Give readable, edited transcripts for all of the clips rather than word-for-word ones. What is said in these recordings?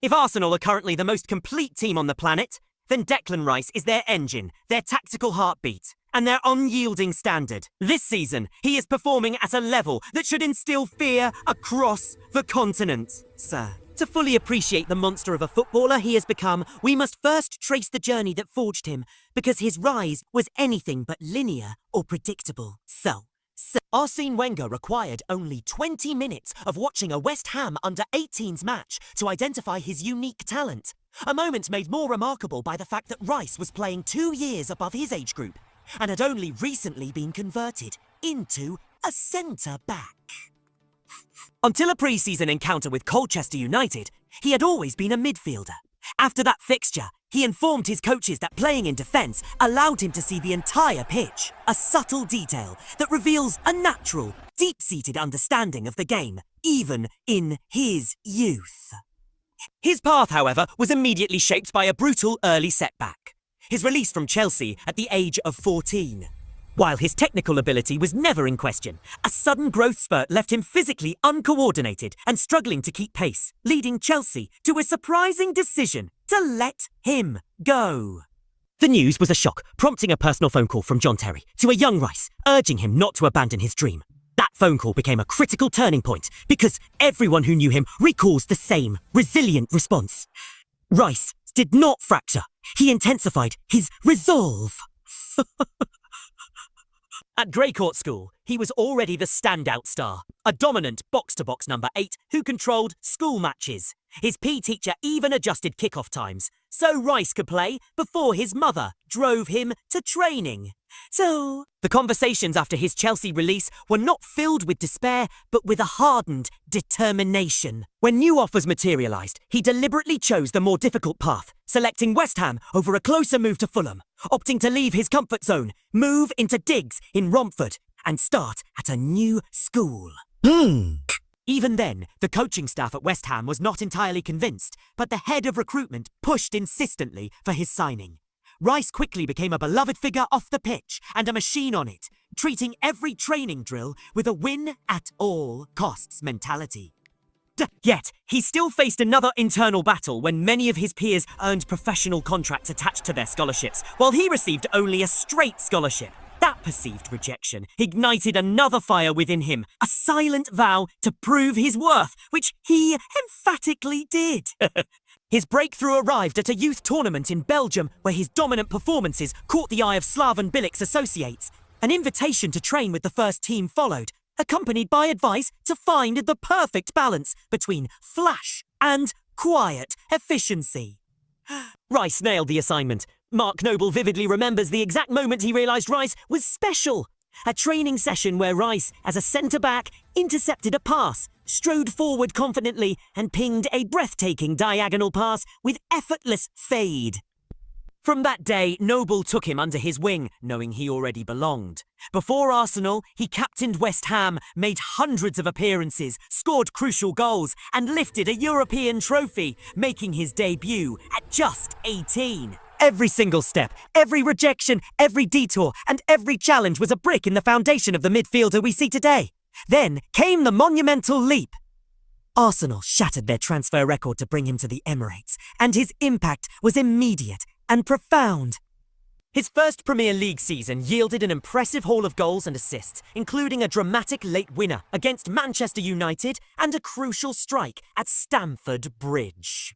If Arsenal are currently the most complete team on the planet, then Declan Rice is their engine, their tactical heartbeat, and their unyielding standard. This season, he is performing at a level that should instill fear across the continent, sir. To fully appreciate the monster of a footballer he has become, we must first trace the journey that forged him, because his rise was anything but linear or predictable. So Arsene Wenger required only 20 minutes of watching a West Ham under-18s match to identify his unique talent. A moment made more remarkable by the fact that Rice was playing 2 years above his age group and had only recently been converted into a centre-back. Until a pre-season encounter with Colchester United, he had always been a midfielder. After that fixture, he informed his coaches that playing in defence allowed him to see the entire pitch, a subtle detail that reveals a natural, deep-seated understanding of the game, even in his youth. His path, however, was immediately shaped by a brutal early setback: his release from Chelsea at the age of 14. While his technical ability was never in question, a sudden growth spurt left him physically uncoordinated and struggling to keep pace, leading Chelsea to a surprising decision to let him go. The news was a shock, prompting a personal phone call from John Terry to a young Rice, urging him not to abandon his dream. That phone call became a critical turning point because everyone who knew him recalls the same resilient response. Rice did not fracture. He intensified his resolve. At Greycourt School, he was already the standout star, a dominant box-to-box number 8 who controlled school matches. His PE teacher even adjusted kick-off times, so Rice could play before his mother drove him to training. So, the conversations after his Chelsea release were not filled with despair, but with a hardened determination. When new offers materialised, he deliberately chose the more difficult path, selecting West Ham over a closer move to Fulham, opting to leave his comfort zone, move into digs in Romford, and start at a new school. Even then, the coaching staff at West Ham was not entirely convinced, but the head of recruitment pushed insistently for his signing. Rice quickly became a beloved figure off the pitch and a machine on it, treating every training drill with a win-at-all-costs mentality. Yet, he still faced another internal battle when many of his peers earned professional contracts attached to their scholarships, while he received only a straight scholarship. That perceived rejection ignited another fire within him, a silent vow to prove his worth, which he emphatically did. His breakthrough arrived at a youth tournament in Belgium where his dominant performances caught the eye of Slaven Bilic's associates. An invitation to train with the first team followed, accompanied by advice to find the perfect balance between flash and quiet efficiency. Rice nailed the assignment. Mark Noble vividly remembers the exact moment he realised Rice was special. A training session where Rice, as a centre-back, intercepted a pass, strode forward confidently, and pinged a breathtaking diagonal pass with effortless fade. From that day, Noble took him under his wing, knowing he already belonged. Before Arsenal, he captained West Ham, made hundreds of appearances, scored crucial goals, and lifted a European trophy, making his debut at just 18. Every single step, every rejection, every detour, and every challenge was a brick in the foundation of the midfielder we see today. Then came the monumental leap. Arsenal shattered their transfer record to bring him to the Emirates, and his impact was immediate and profound. His first Premier League season yielded an impressive haul of goals and assists, including a dramatic late winner against Manchester United and a crucial strike at Stamford Bridge.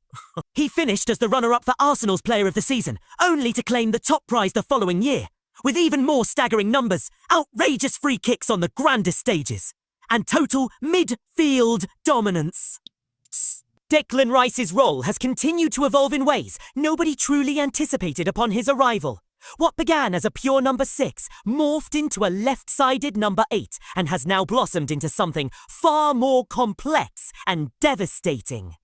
He finished as the runner-up for Arsenal's Player of the Season, only to claim the top prize the following year, with even more staggering numbers, outrageous free kicks on the grandest stages, and total midfield dominance. Declan Rice's role has continued to evolve in ways nobody truly anticipated upon his arrival. What began as a pure number 6 morphed into a left-sided number 8 and has now blossomed into something far more complex and devastating.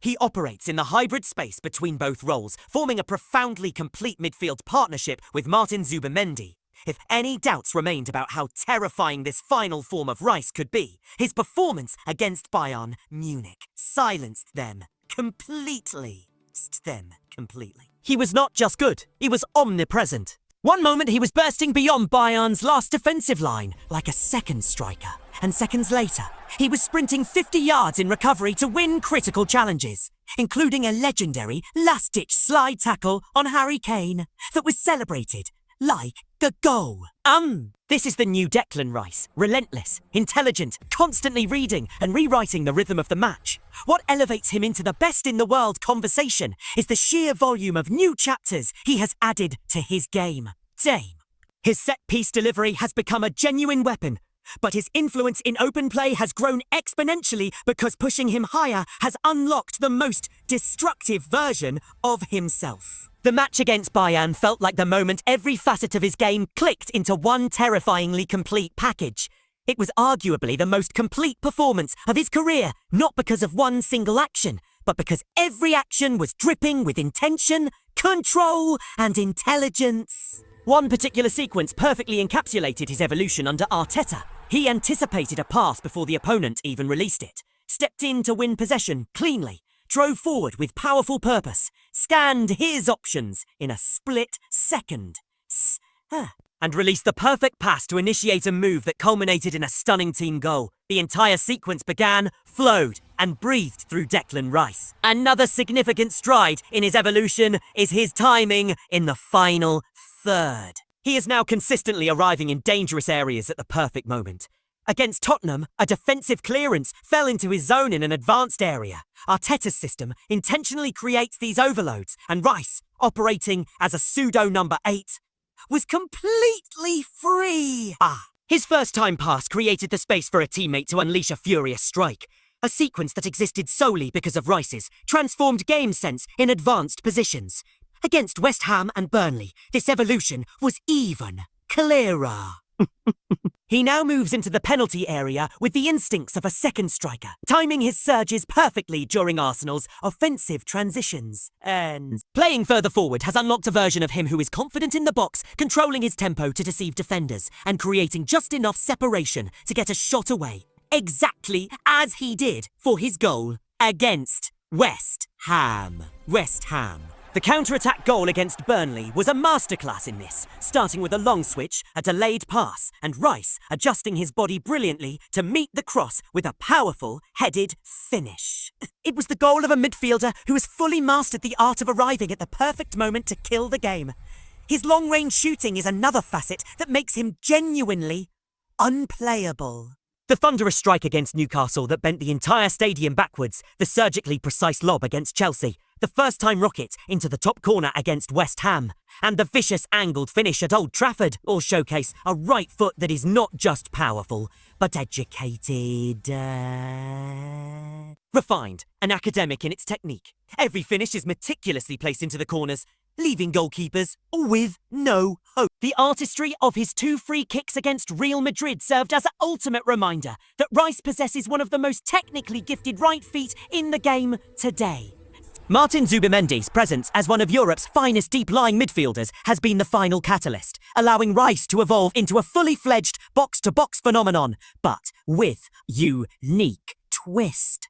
He operates in the hybrid space between both roles, forming a profoundly complete midfield partnership with Martin Zubimendi. If any doubts remained about how terrifying this final form of Rice could be, his performance against Bayern Munich silenced them completely. He was not just good, he was omnipresent. One moment he was bursting beyond Bayern's last defensive line, like a second striker, and seconds later, he was sprinting 50 yards in recovery to win critical challenges. including a legendary last-ditch slide tackle on Harry Kane that was celebrated like a goal. This is the new Declan Rice. Relentless, intelligent, constantly reading and rewriting the rhythm of the match. What elevates him into the best in the world conversation is the sheer volume of new chapters he has added to his game. His set-piece delivery has become a genuine weapon, but his influence in open play has grown exponentially because pushing him higher has unlocked the most destructive version of himself. The match against Bayern felt like the moment every facet of his game clicked into one terrifyingly complete package. It was arguably the most complete performance of his career, not because of one single action, but because every action was dripping with intention, control, and intelligence. One particular sequence perfectly encapsulated his evolution under Arteta. He anticipated a pass before the opponent even released it, stepped in to win possession cleanly, drove forward with powerful purpose, scanned his options in a split second, and released the perfect pass to initiate a move that culminated in a stunning team goal. The entire sequence began, flowed, and breathed through Declan Rice. Another significant stride in his evolution is his timing in the final third. He is now consistently arriving in dangerous areas at the perfect moment. Against Tottenham, a defensive clearance fell into his zone in an advanced area. Arteta's system intentionally creates these overloads, and Rice, operating as a pseudo number 8, was completely free. His first-time pass created the space for a teammate to unleash a furious strike. A sequence that existed solely because of Rice's transformed game sense in advanced positions. Against West Ham and Burnley, this evolution was even clearer. He now moves into the penalty area with the instincts of a second striker, timing his surges perfectly during Arsenal's offensive transitions. And playing further forward has unlocked a version of him who is confident in the box, controlling his tempo to deceive defenders, and creating just enough separation to get a shot away. Exactly as he did for his goal against West Ham. The counter-attack goal against Burnley was a masterclass in this, starting with a long switch, a delayed pass, and Rice adjusting his body brilliantly to meet the cross with a powerful, headed finish. It was the goal of a midfielder who has fully mastered the art of arriving at the perfect moment to kill the game. His long-range shooting is another facet that makes him genuinely unplayable. The thunderous strike against Newcastle that bent the entire stadium backwards, the surgically precise lob against Chelsea, the first-time rocket into the top corner against West Ham, and the vicious angled finish at Old Trafford all showcase a right foot that is not just powerful, but educated, refined and academic in its technique. Every finish is meticulously placed into the corners, leaving goalkeepers with no hope. The artistry of his 2 free kicks against Real Madrid served as an ultimate reminder that Rice possesses one of the most technically gifted right feet in the game today. Martin Zubimendi's presence as one of Europe's finest deep-lying midfielders has been the final catalyst, allowing Rice to evolve into a fully-fledged box-to-box phenomenon, but with unique twist.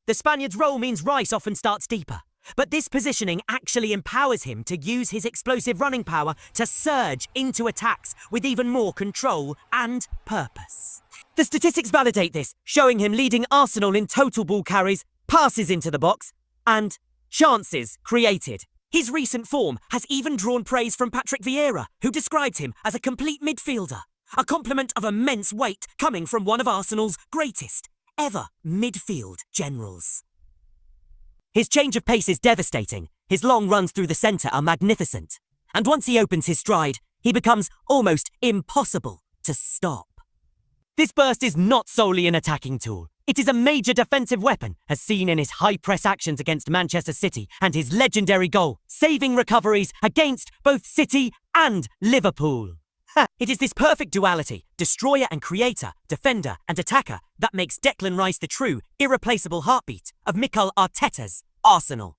The Spaniard's role means Rice often starts deeper, but this positioning actually empowers him to use his explosive running power to surge into attacks with even more control and purpose. The statistics validate this, showing him leading Arsenal in total ball carries, passes into the box, and chances created. His recent form has even drawn praise from Patrick Vieira, who described him as a complete midfielder, a compliment of immense weight coming from one of Arsenal's greatest ever midfield generals. His change of pace is devastating, his long runs through the centre are magnificent, and once he opens his stride, he becomes almost impossible to stop. This burst is not solely an attacking tool. It is a major defensive weapon, as seen in his high-press actions against Manchester City and his legendary goal, saving recoveries against both City and Liverpool. It is this perfect duality, destroyer and creator, defender and attacker, that makes Declan Rice the true, irreplaceable heartbeat of Mikel Arteta's Arsenal.